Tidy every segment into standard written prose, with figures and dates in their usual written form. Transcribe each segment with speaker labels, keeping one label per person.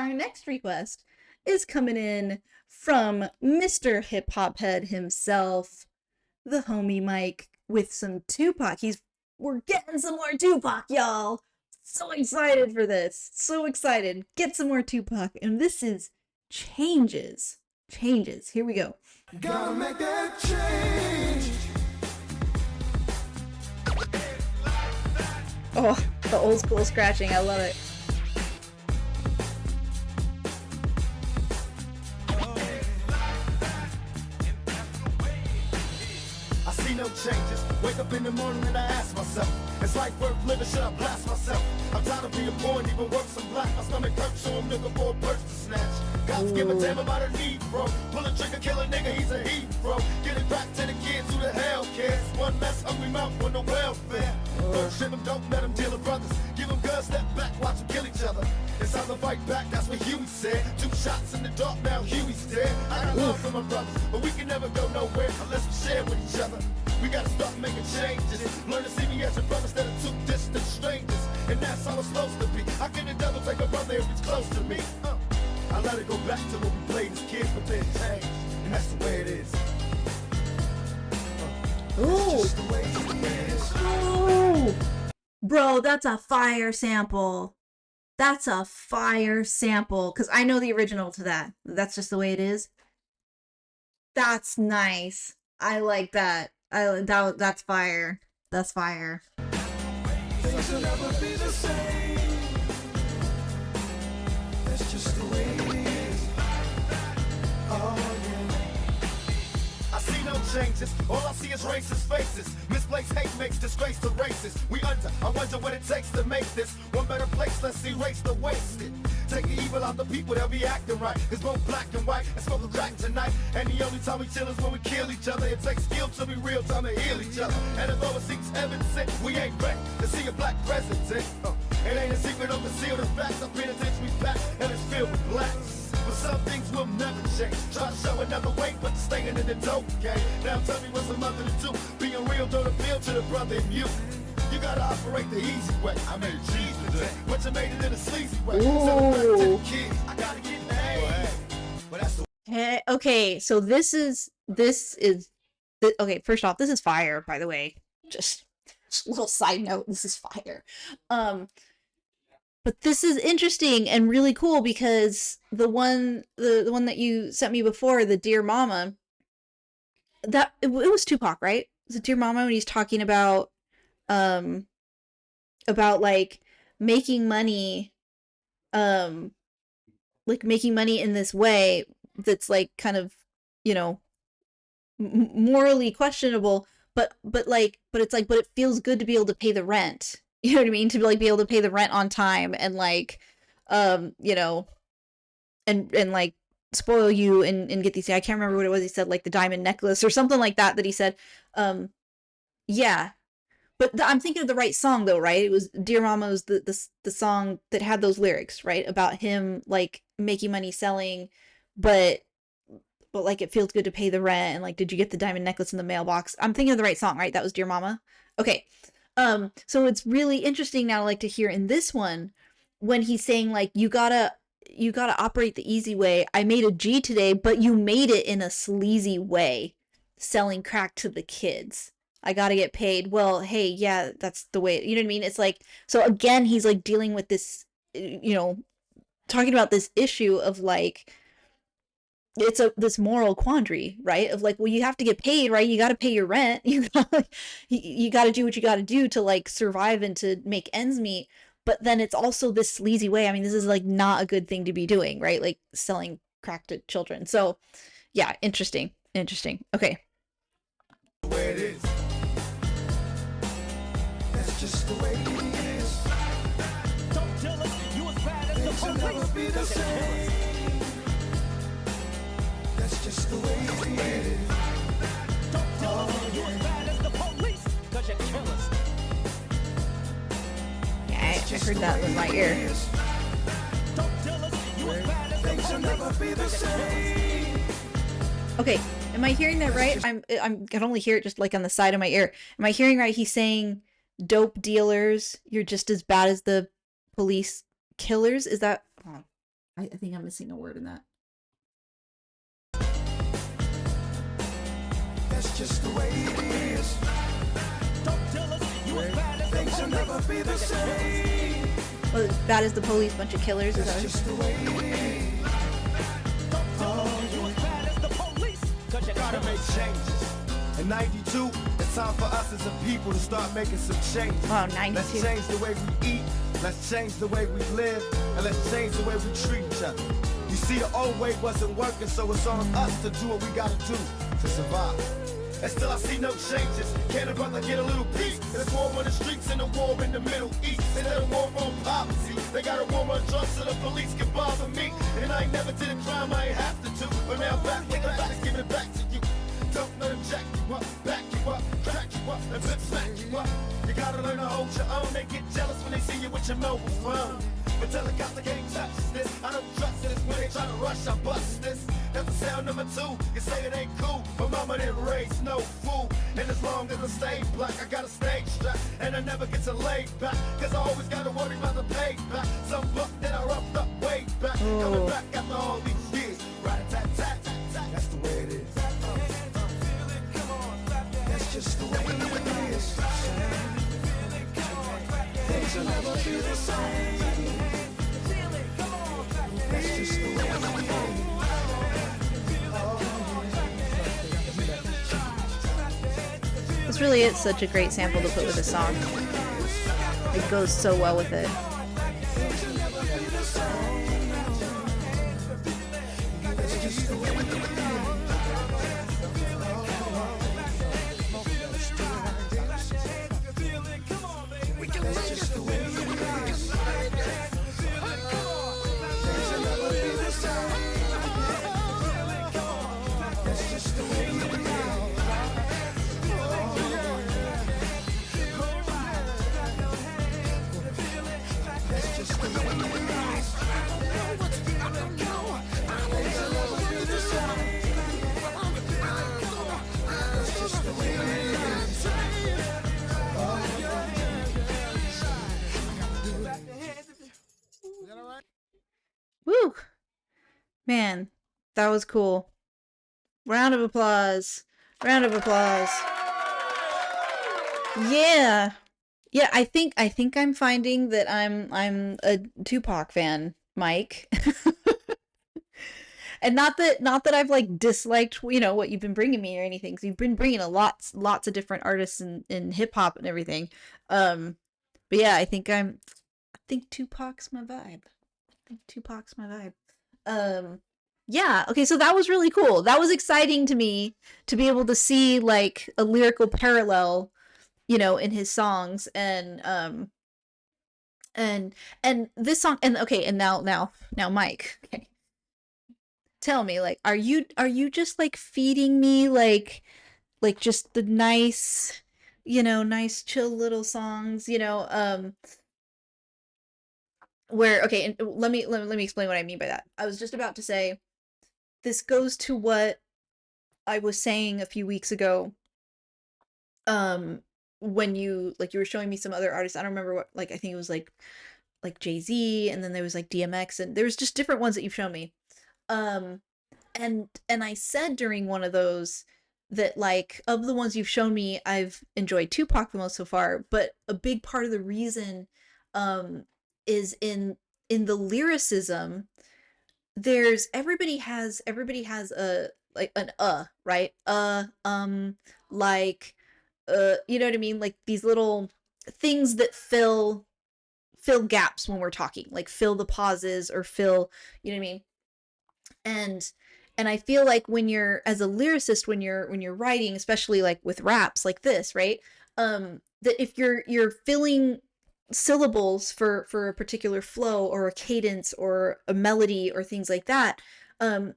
Speaker 1: our next request is coming in from Mr. Hip Hop Head himself, the homie Mike, with some Tupac. We're getting some more Tupac, y'all. So excited for this. So excited. Get some more Tupac. And this is Changes. Changes. Here we go.
Speaker 2: Gotta make that change.
Speaker 1: Oh, the old school scratching. I love it.
Speaker 2: I see no changes. Wake up in the morning and I ask myself, is life worth living? Should I blast myself? I'm tired of being poor and even worse, I'm black. My stomach hurts, so I'm looking for a purse to snatch. Cops give a damn about a need, bro. Pull a trigger, kill a nigga, he's a heat, bro. Get it back to the kids who the hell cares. One less hungry mouth with no welfare. Don't ship them, don't let them deal with brothers. Give them guns, step back, watch them kill each other. It's time to fight back, that's what Huey said. 2 shots in the dark, now Huey's dead. I got love for my brothers, but we can never go nowhere unless we share with each other. We gotta start making changes. Learn to see me as a brother instead of 2 distant strangers. And that's how it's supposed to be. How can the devil take a brother if it's close to me? I let it go back to when we played as kids, but then changed. And that's the way it is.
Speaker 1: Ooh.
Speaker 2: Just the way it is.
Speaker 1: Ooh. Bro, that's a fire sample. That's a fire sample. Because I know the original to that. That's just the way it is. That's nice. I like that. That's fire. That's fire.
Speaker 2: Things will never be the same. That's just the way it is. Oh yeah. I see no changes. All I see is racist faces. Misplaced hate makes disgrace to races. We under. I wonder what it takes to make this one better place. Let's erase the wasted. Take the evil out the people, they'll be acting right. It's both black and white, and smoking crack tonight. And the only time we chill is when we kill each other. It takes skill to be real time to heal each other. And although it seems evident, we ain't ready to see a black president. It ain't a secret or conceal the facts. Our penitentiary's back, and it's filled with blacks. But some things will never change. Try to show another way, but staying in the dope game. Now tell me what's a mother to do. Being real don't appeal to the brother in you. You gotta operate the easy way. I made cheese today, but you made it in a sleazy way. Send it back to the kids. I gotta get paid. But that's the
Speaker 1: Okay, so this is okay, first off, this is fire, by the way. Just a little side note, this is fire. But this is interesting and really cool because the one that you sent me before, the Dear Mama, that it was Tupac, right? Was it Dear Mama when he's talking about like making money in this way that's like kind of, you know, morally questionable, but it feels good to be able to pay the rent. You know what I mean? To like be able to pay the rent on time and like you know, and like spoil you and get these, I can't remember what it was he said, like the diamond necklace or something like that he said. Yeah. But I'm thinking of the right song though, right? It was Dear Mama was the song that had those lyrics, right? About him like making money selling, but like it feels good to pay the rent and like did you get the diamond necklace in the mailbox? I'm thinking of the right song, right? That was Dear Mama. Okay. So it's really interesting now like to hear in this one when he's saying like you gotta operate the easy way. I made a G today, but you made it in a sleazy way, selling crack to the kids. I gotta get paid. Well, hey, yeah, that's the way, you know what I mean? It's like, so again, he's like dealing with this, you know, talking about this issue of like, it's this moral quandary, right? Of like, well, you have to get paid, right? You gotta pay your rent. You gotta do what you gotta do to like survive and to make ends meet. But then it's also this sleazy way. I mean, this is like not a good thing to be doing, right? Like selling crack to children. So yeah, interesting. Okay.
Speaker 2: way it is. That's just the way it is.
Speaker 3: Don't tell us you as bad as the
Speaker 2: Things will never be the
Speaker 3: police.
Speaker 2: same. That's just the way it is.
Speaker 3: Don't tell us you as bad as the police, cause you kill us.
Speaker 1: Yeah, I heard that with my ear.
Speaker 3: Don't tell us you as bad as the
Speaker 2: Things will never be the
Speaker 3: police.
Speaker 2: same.
Speaker 1: Okay, am I hearing that right? I can only hear it just like on the side of my ear. Am I hearing right? He's saying dope dealers, you're just as bad as the police killers. Is that? Oh, I think I'm missing a word in that.
Speaker 2: That's just the way it is.
Speaker 3: Don't tell us you as bad as the
Speaker 2: Things will never be the same.
Speaker 1: Well, as bad as the police, bunch of killers. Is
Speaker 2: That's
Speaker 1: that
Speaker 2: just the way it is.
Speaker 3: Don't tell us you as bad as the police. Cause you
Speaker 2: Gotta make changes. In 92, it's time for us as a people to start making some changes.
Speaker 1: Wow,
Speaker 2: Let's
Speaker 1: 92.
Speaker 2: change the way we eat. Let's change the way we live. And let's change the way we treat each other. You see, the old way wasn't working, so it's on us to do what we gotta do to survive. And still I see no changes. Can a brother get a little peace? There's war on the streets and a war in the Middle East. They let a war on poverty. They got a war on drugs so the police can bother me. And I ain't never did a crime I ain't have to do. But now I'm back with the facts, giving it back to you. Don't let them jack you up, back you up, crack you up, and flip smack you up. You gotta learn to hold your own. They get jealous when they see you with your mobile phone. But tell the cops I can't touch this. I don't trust this. When they try to rush, I bust this. That's the sound number 2. You say it ain't cool, but mama didn't raise no fool. And as long as I stay black, I got a stage strap. And I never get to lay back. Cause I always gotta worry about the payback. Some buck that I roughed up way back. Coming back after all these years. Rat-a-tat-tat-tat-tat. That's the way it is. That's just the way it is. Things will never be the same. That's just the way it is.
Speaker 1: This really is such a great sample to put with a song. It goes so well with it. Woo! Man, that was cool. Round of applause. Round of applause. Yeah. Yeah, I think I'm finding that I'm a Tupac fan, Mike. And not that I've like disliked, what you've been bringing me or anything. 'Cause you've been bringing lots of different artists in hip hop and everything. But yeah, I think Tupac's my vibe. Tupac's my vibe. Yeah, okay, so that was really cool. That was exciting to me to be able to see like a lyrical parallel, in his songs and this song and okay, and now Mike, okay. Tell me, like, are you just like feeding me like just the nice, nice chill little songs, where okay, and let me explain what I mean by that. I was just about to say this goes to what I was saying a few weeks ago, when you were showing me some other artists. I don't remember what, like, I think it was like Jay-Z, and then there was like DMX, and there was just different ones that you've shown me. Um and I said during one of those that, like, of the ones you've shown me, I've enjoyed Tupac the most so far, but a big part of the reason um is in the lyricism. There's everybody has a like an right, like, you know what I mean, like these little things that fill gaps when we're talking, like fill the pauses or fill, you know what I mean. And and I feel like when you're, as a lyricist, when you're writing, especially like with raps like this, right, that if you're filling syllables for a particular flow or a cadence or a melody or things like that,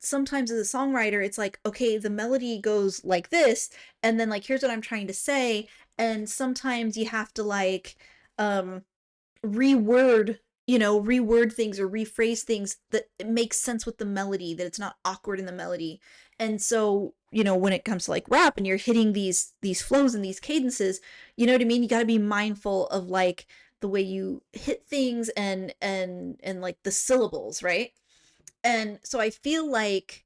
Speaker 1: sometimes as a songwriter it's like, okay, the melody goes like this, and then like here's what I'm trying to say, and sometimes you have to like um reword reword things or rephrase things that it makes sense with the melody, that it's not awkward in the melody. And so, when it comes to like rap and you're hitting these flows and these cadences, you know what I mean, you got to be mindful of like the way you hit things and like the syllables, right? And so I feel like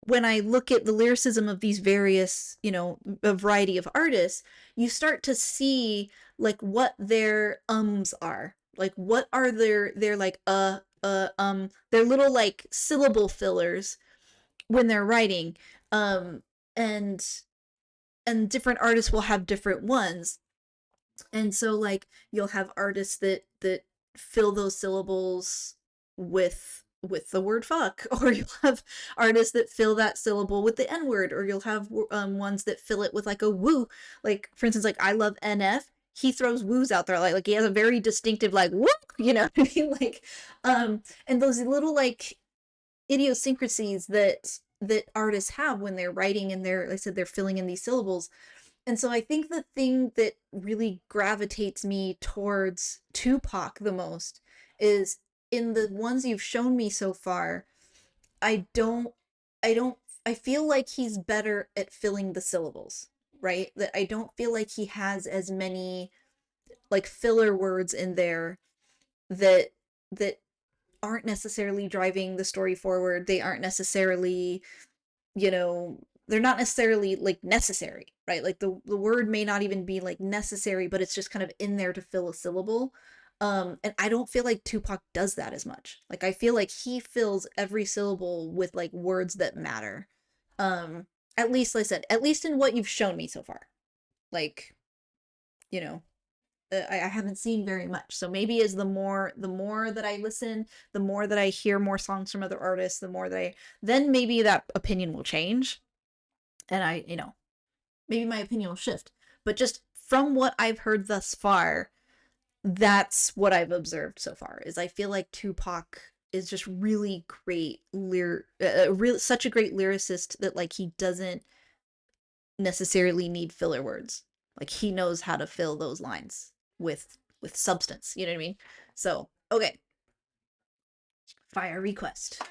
Speaker 1: when I look at the lyricism of these various, a variety of artists, you start to see like what their ums are. Like what are their like their little like syllable fillers when they're writing. Um and and different artists will have different ones. And so like you'll have artists that fill those syllables with the word fuck, or you'll have artists that fill that syllable with the n word, or you'll have ones that fill it with like a woo. Like for instance, like I love NF, he throws woos out there, like he has a very distinctive like woo, what I mean? Like and those little like idiosyncrasies that artists have when they're writing and they're, like I said, they're filling in these syllables. And so I think the thing that really gravitates me towards Tupac the most is in the ones you've shown me so far, I don't I don't I feel like he's better at filling the syllables, right? That I don't feel like he has as many like filler words in there that that aren't necessarily driving the story forward. They aren't necessarily, they're not necessarily like necessary, right? Like the word may not even be like necessary, but it's just kind of in there to fill a syllable. And I don't feel like Tupac does that as much. Like I feel like he fills every syllable with like words that matter. At least, like I said, at least in what you've shown me so far. Like, you know, I haven't seen very much. So maybe as the more that I listen, the more that I hear more songs from other artists, the more that then maybe that opinion will change, and maybe my opinion will shift. But just from what I've heard thus far, that's what I've observed so far. Is I feel like Tupac is just really great such a great lyricist that like he doesn't necessarily need filler words. Like he knows how to fill those lines with substance. You know what I mean? So, okay. Fire request.